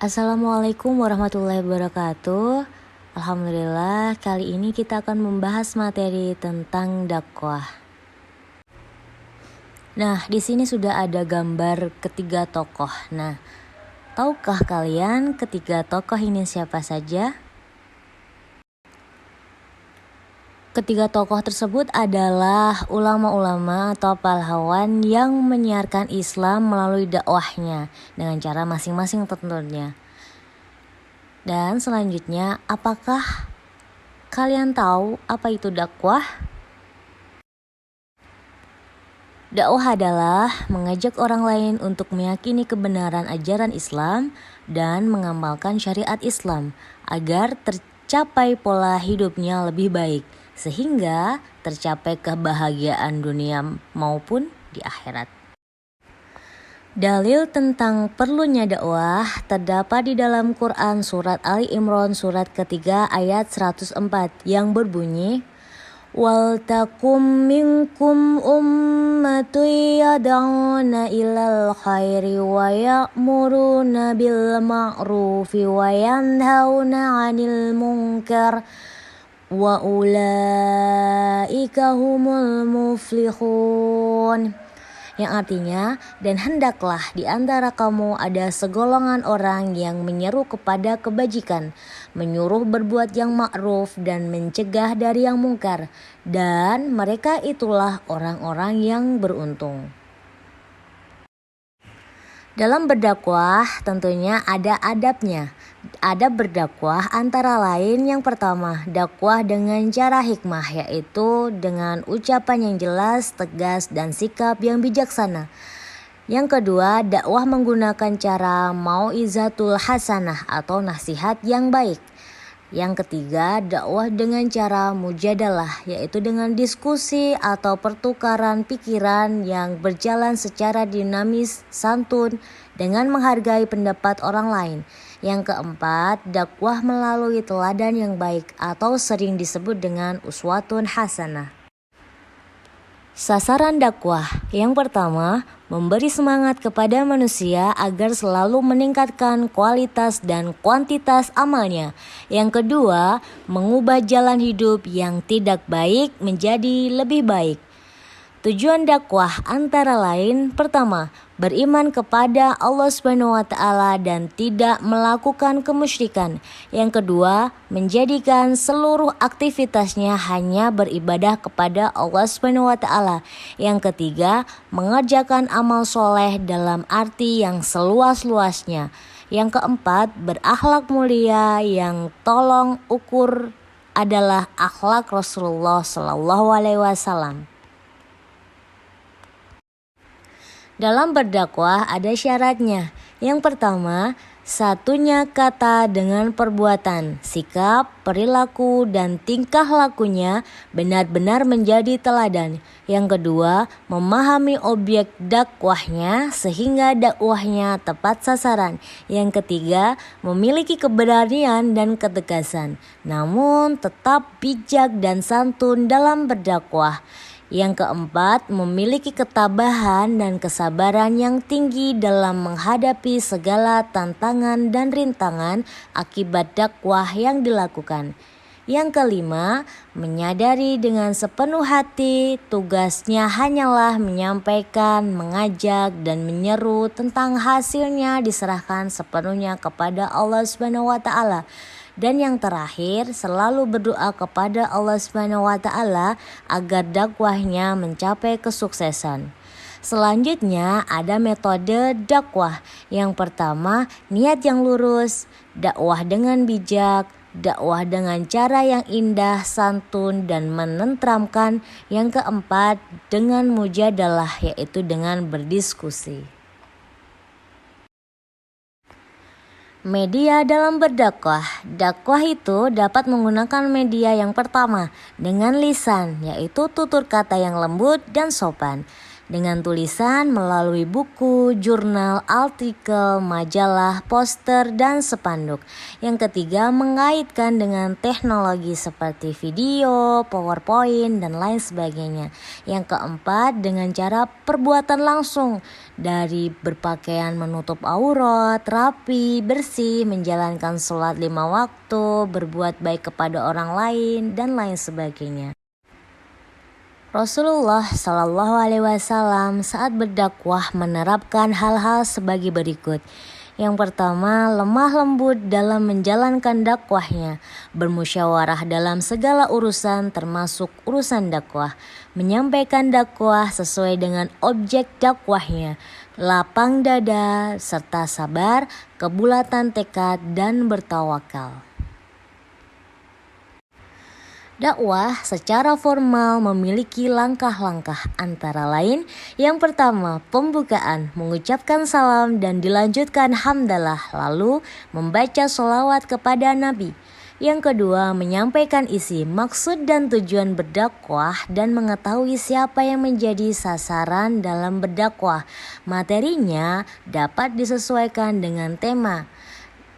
Assalamualaikum warahmatullahi wabarakatuh. Alhamdulillah, kali ini kita akan membahas materi tentang dakwah. Nah, di sini sudah ada gambar ketiga tokoh. Nah, tahukah kalian ketiga tokoh ini siapa saja? Ketiga tokoh tersebut adalah ulama-ulama atau pahlawan yang menyiarkan Islam melalui dakwahnya dengan cara masing-masing tentunya. Dan selanjutnya, apakah kalian tahu apa itu dakwah? Dakwah adalah mengajak orang lain untuk meyakini kebenaran ajaran Islam dan mengamalkan syariat Islam agar tercapai pola hidupnya lebih baik, sehingga tercapai kebahagiaan dunia maupun di akhirat. Dalil tentang perlunya dakwah terdapat di dalam Quran surat Ali Imran surat ketiga ayat 104 yang berbunyi, "Wal takum minkum ummatun yad'una ilal khairi wa ya'muruna bil ma'rufi wa yanhauna 'anil munkar wa ulaika humul muflihun." Yang artinya, dan hendaklah di antara kamu ada segolongan orang yang menyeru kepada kebajikan, menyuruh berbuat yang ma'ruf dan mencegah dari yang mungkar, dan mereka itulah orang-orang yang beruntung. Dalam berdakwah tentunya ada adabnya. Adab berdakwah antara lain yang pertama, dakwah dengan cara hikmah, yaitu dengan ucapan yang jelas, tegas, dan sikap yang bijaksana. Yang kedua, dakwah menggunakan cara mau'izatul hasanah atau nasihat yang baik. Yang ketiga, dakwah dengan cara mujadalah, yaitu dengan diskusi atau pertukaran pikiran yang berjalan secara dinamis, santun, dengan menghargai pendapat orang lain. Yang keempat, dakwah melalui teladan yang baik atau sering disebut dengan uswatun hasanah. Sasaran dakwah yang pertama, memberi semangat kepada manusia agar selalu meningkatkan kualitas dan kuantitas amalnya. Yang kedua, mengubah jalan hidup yang tidak baik menjadi lebih baik. Tujuan dakwah antara lain, pertama, beriman kepada Allah SWT dan tidak melakukan kemusyrikan. Yang kedua, menjadikan seluruh aktivitasnya hanya beribadah kepada Allah SWT. Yang ketiga, mengerjakan amal soleh dalam arti yang seluas-luasnya. Yang keempat, berakhlak mulia yang tolong ukur adalah akhlak Rasulullah SAW. Dalam berdakwah ada syaratnya. Yang pertama, satunya kata dengan perbuatan, sikap, perilaku, dan tingkah lakunya benar-benar menjadi teladan. Yang kedua, memahami objek dakwahnya sehingga dakwahnya tepat sasaran. Yang ketiga, memiliki keberanian dan ketegasan, namun tetap bijak dan santun dalam berdakwah. Yang keempat, memiliki ketabahan dan kesabaran yang tinggi dalam menghadapi segala tantangan dan rintangan akibat dakwah yang dilakukan. Yang kelima, menyadari dengan sepenuh hati tugasnya hanyalah menyampaikan, mengajak, dan menyeru, tentang hasilnya diserahkan sepenuhnya kepada Allah SWT. Dan yang terakhir, selalu berdoa kepada Allah SWT agar dakwahnya mencapai kesuksesan. Selanjutnya ada metode dakwah. Yang pertama, niat yang lurus, dakwah dengan bijak, dakwah dengan cara yang indah, santun, dan menenteramkan. Yang keempat, dengan mujadalah, yaitu dengan berdiskusi. Media dalam berdakwah. Dakwah itu dapat menggunakan media yang pertama dengan lisan, yaitu tutur kata yang lembut dan sopan. dengan tulisan melalui buku, jurnal, artikel, majalah, poster, dan spanduk. Yang ketiga, mengaitkan dengan teknologi seperti video, PowerPoint, dan lain sebagainya. Yang keempat, dengan cara perbuatan langsung dari berpakaian menutup aurat, rapi, bersih, menjalankan sholat 5 waktu, berbuat baik kepada orang lain, dan lain sebagainya. Rasulullah Shallallahu Alaihi Wasallam saat berdakwah menerapkan hal-hal sebagai berikut. Yang pertama, lemah lembut dalam menjalankan dakwahnya, bermusyawarah dalam segala urusan termasuk urusan dakwah, menyampaikan dakwah sesuai dengan objek dakwahnya, lapang dada, serta sabar, kebulatan tekad, dan bertawakal. Dakwah secara formal memiliki langkah-langkah, antara lain yang pertama, pembukaan, mengucapkan salam dan dilanjutkan hamdalah, lalu membaca sholawat kepada Nabi. Yang kedua, menyampaikan isi, maksud dan tujuan berdakwah dan mengetahui siapa yang menjadi sasaran dalam berdakwah. Materinya dapat disesuaikan dengan tema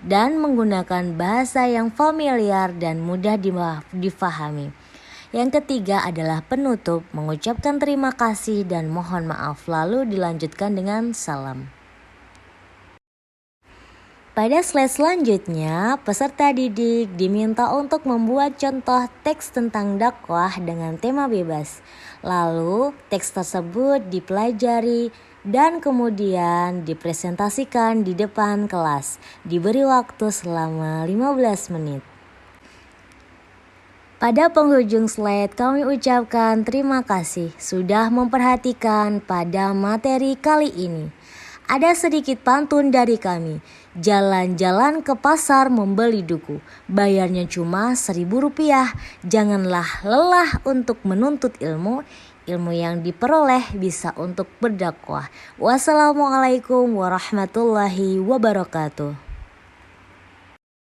dan menggunakan bahasa yang familiar dan mudah difahami. Yang ketiga adalah penutup, mengucapkan terima kasih dan mohon maaf, lalu dilanjutkan dengan salam. Pada slide selanjutnya, peserta didik diminta untuk membuat contoh teks tentang dakwah dengan tema bebas. Lalu, teks tersebut dipelajari dan kemudian dipresentasikan di depan kelas. Diberi waktu selama 15 menit. Pada penghujung slide kami ucapkan terima kasih sudah memperhatikan pada materi kali ini. Ada sedikit pantun dari kami. Jalan-jalan ke pasar membeli duku, bayarnya cuma Rp1.000. Janganlah lelah untuk menuntut ilmu. Ilmu yang diperoleh bisa untuk berdakwah. Wassalamualaikum warahmatullahi wabarakatuh.